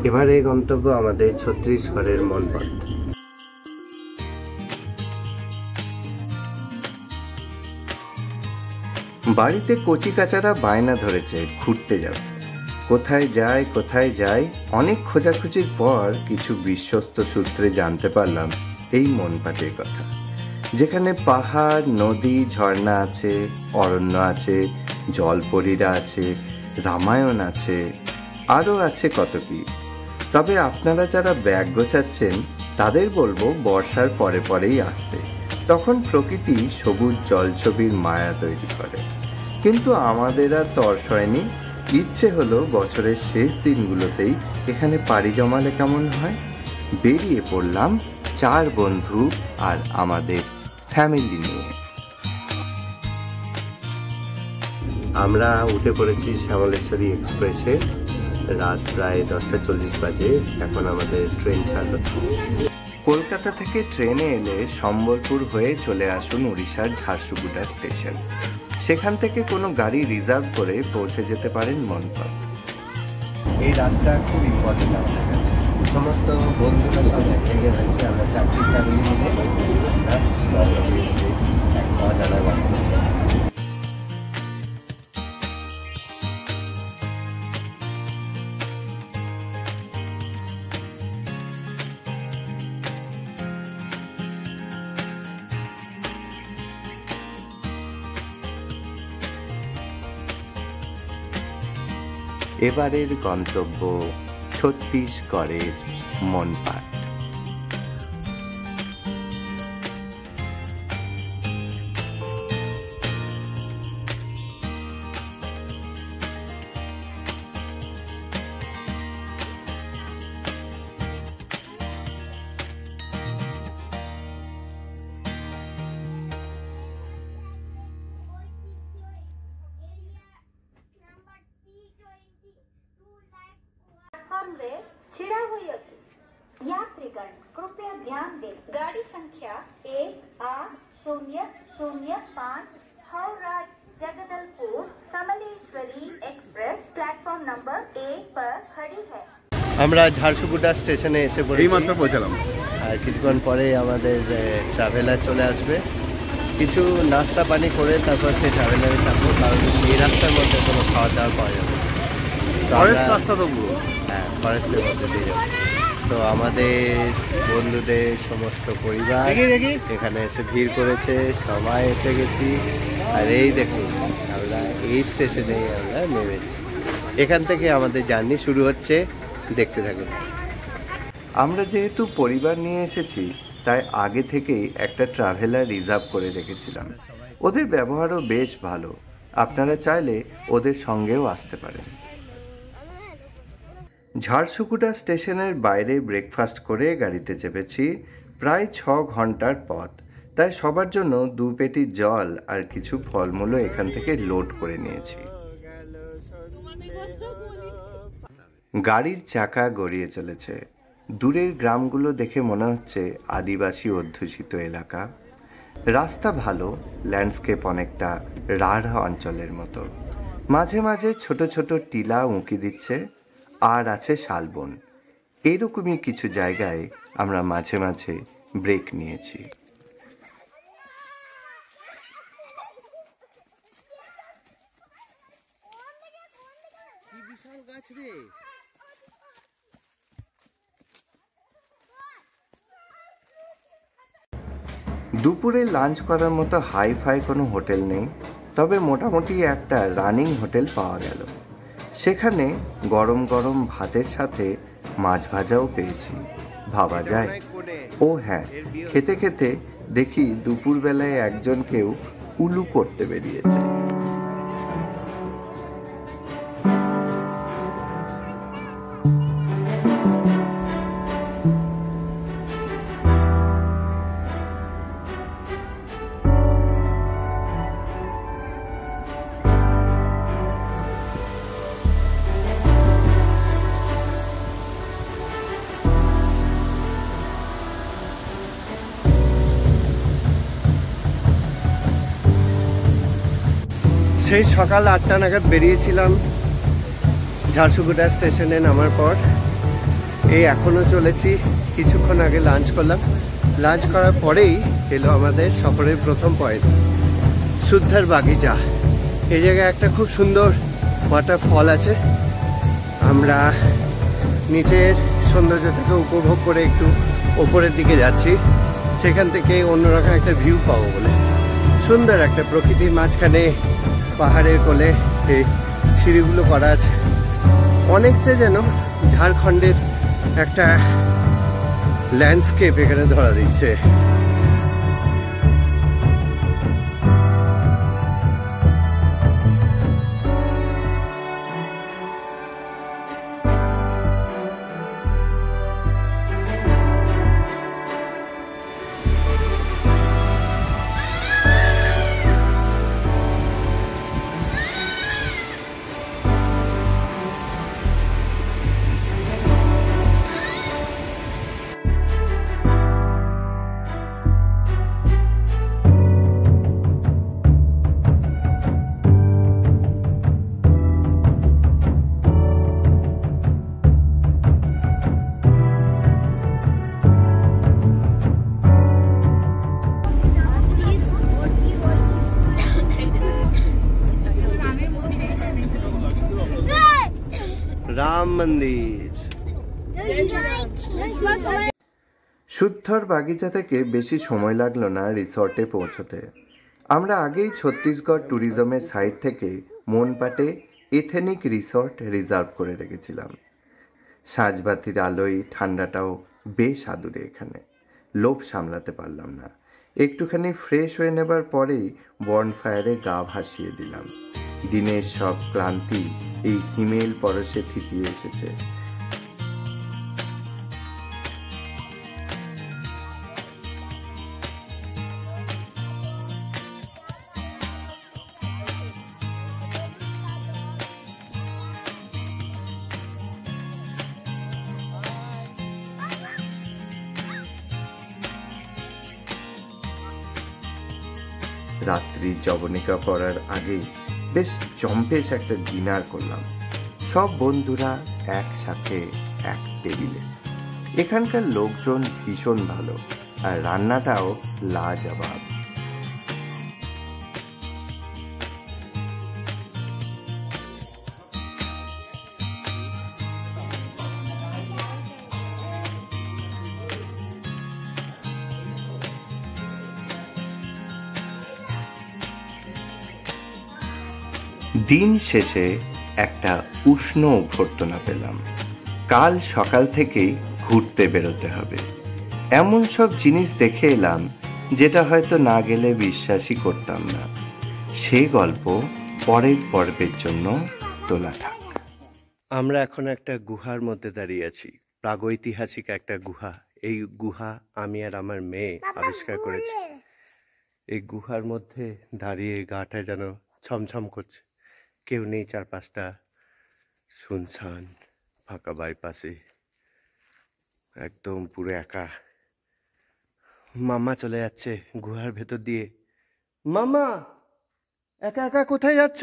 এবারে গন্তব্য আমাদের ছত্তিশগড়ের মনপট। বাড়িতে কচি কাচারা বায়না ধরেছে ঘুরতে যাবে। কোথায় যায় অনেক খোঁজাখুঁজির পর কিছু বিশ্বস্ত সূত্রে জানতে পারলাম এই মনপাটের কথা, যেখানে পাহাড়, নদী, ঝর্ণা আছে, অরণ্য আছে, জলপরীরা আছে, রামায়ণ আছে, আরও আছে কত কি। তবে আপনারা যারা ব্যাগ গোছাচ্ছেন তাদের বলবো বর্ষার পরে পরেই আসতে, তখন প্রকৃতি সবুজ জলছবির মায়া তৈরি করে। কিন্তু আমাদের আর তর্স হয়নি, ইচ্ছে হলো বছরের শেষ দিনগুলোতেই এখানে পাড়ি জমালে কেমন হয়। বেরিয়ে পড়লাম 4 বন্ধু আর আমাদের ফ্যামিলি নিয়ে। আমরা উঠে পড়েছি শ্যামলেশ্বরী এক্সপ্রেসে। রাত প্রায় 10:40 বাজে। এখন আমাদের ট্রেন ছাড়লো। কলকাতা থেকে ট্রেনে এলে সম্বলপুর হয়ে চলে আসুন উড়িষ্যার ঝারসুগুড়া স্টেশন। সেখান থেকে কোনো গাড়ি রিজার্ভ করে পৌঁছে যেতে পারেন মনপট। এই রাতটা খুব ইম্পর্টেন্ট আমাদের কাছে। সমস্ত বন্ধুরা সব এক জায়গায় রয়েছে। আমরা 4টি ফ্যামিলি মিলে এক অজানা গল্প। এবারের গন্তব্য ছত্তিশগড়ের মনপাট। छिड़ा हुई अछि। यात्रीगण कृपया ध्यान दें। गाड़ी संख्या 1805 Howrah Jagdalpur Samleshwari express platform number 1 पर खड़ी है। আমরা ঝারসুগুড়া স্টেশনে এসে পড়েছি। এইমাত্র পৌঁছালাম। আর কিছুক্ষণ পরে আমাদের ট্রাভেলার চলে আসবে। কিছু নাস্তা পানি করে তারপর সেই ট্রাভেলারে থাকবো, কারণ এই রাস্তার মধ্যে কোনো খাওয়া দাওয়া পাওয়া যাবে না। ফরেস্ট রাস্তা তো পুরো। হ্যাঁ, ফরেস্টের মধ্যে দিয়ে যাবো। তো আমাদের বন্ধুদের সমস্ত পরিবার এখানে এসে ভিড় করেছে, সবাই এসে গেছি। আর এই দেখুন, আমরা এই স্টেশনেই আমরা নেমেছি। এখান থেকে আমাদের জার্নি শুরু হচ্ছে, দেখতে থাকুন। আমরা যেহেতু পরিবার নিয়ে এসেছি তাই আগে থেকেই একটা ট্রাভেলার রিজার্ভ করে রেখেছিলাম। ওদের ব্যবহারও বেশ ভালো, আপনারা চাইলে ওদের সঙ্গেও আসতে পারেন। ঝারসুগুড়া স্টেশনের বাইরে ব্রেকফাস্ট করে গাড়িতে চেপেছি। প্রায় 6 ঘন্টার পথ, তাই সবার জন্য 2 পেটি জল আর কিছু ফলমূলও এখান থেকে লোড করে নিয়েছি। গাড়ির চাকা গড়িয়ে চলেছে। দূরের গ্রামগুলো দেখে মনে হচ্ছে আদিবাসী অধ্যুষিত এলাকা। রাস্তা ভালো, ল্যান্ডস্কেপ অনেকটা রাঢ় অঞ্চলের মতো। মাঝে মাঝে ছোট ছোট টিলা উঁকি দিচ্ছে, আর আছে শালবন। এরকমই কিছু জায়গায় আমরা মাঝে মাঝে ব্রেক নিয়েছি। দুপুরে লাঞ্চ করার মতো হাই ফাই কোনো হোটেল নেই, তবে মোটামুটি একটা রানিং হোটেল পাওয়া গেল। সেখানে গরম গরম ভাতের সাথে মাছ ভাজাও পেয়েছি, ভাবা যায়। ও হ্যাঁ, খেতে খেতে দেখি দুপুরবেলায় একজন কেউ উলু করতে বেরিয়েছে। সেই সকাল 8টা নাগাদ বেরিয়েছিলাম ঝারসুগুড়া স্টেশনে নামার পর। এই এখনো চলেছি। কিছুক্ষণ আগে লাঞ্চ করলাম, লাঞ্চ করার পরেই এলো আমাদের সফরের প্রথম পয়েন্ট, সুদ্ধার বাগিচা। এই জায়গায় একটা খুব সুন্দর ওয়াটারফল আছে। আমরা নিচের সৌন্দর্যটাকে উপভোগ করে একটু ওপরের দিকে যাচ্ছি, সেখান থেকে অন্যরকম একটা ভিউ পাবো বলে। সুন্দর একটা প্রকৃতির মাঝখানে পাহাড়ের কোলে এই সিঁড়িগুলো করা আছে, অনেকটা যেন ঝাড়খণ্ডের একটা ল্যান্ডস্কেপ এখানে ধরা দিচ্ছে। রাম মন্দির। সুদ্ধর বাগিচা থেকে বেশি সময় লাগলো না রিসর্টে পৌঁছতে। আমরা আগেই ছত্তিশগড় ট্যুরিজমের সাইট থেকে মনপাটে এথেনিক রিসর্ট রিজার্ভ করে রেখেছিলাম। সাঁঝবাতির আলোয় ঠান্ডাটাও বেশ আদুরে এখানে, লোভ সামলাতে পারলাম না। একটুখানি ফ্রেশ হয়ে নেবার পরেই বনফায়ারে গা ভাসিয়ে দিলাম। দিনের সব ক্লান্তি এই হিমেল পরশে থিতিয়ে এসেছে। রাত্রি জবনিকা পড়ার আগেই বেশ জম্পেশ একটা ডিনার করলাম, সব বন্ধুরা একসাথে এক টেবিলে। এখানকার লোকজন ভীষণ ভালো, আর রান্নাটাও লাজবাব। দিন শেষে একটা উষ্ণ অভ্যর্থনা পেলাম। কাল সকাল থেকেই ঘুরতে বেরোতে হবে। এমন সব জিনিস দেখে এলাম যেটা হয়তো না গেলে বিশ্বাসই করতাম না। সে গল্প পরের পর্বের জন্য তোলা থাক। আমরা এখন একটা গুহার মধ্যে দাঁড়িয়ে আছি, প্রাগৈতিহাসিক একটা গুহা। এই গুহা আমি আর আমার মেয়ে আবিষ্কার করেছি। এই গুহার মধ্যে দাঁড়িয়ে গাটা যেন ছমছম করছে, কেউ নেই চারপাশটা শুনশান ফাঁকা, বাইপাসে একদম পুরো একা। মামা চলে যাচ্ছে গুহার ভেতর দিয়ে। মামা, একা একা কোথায় যাচ্ছ?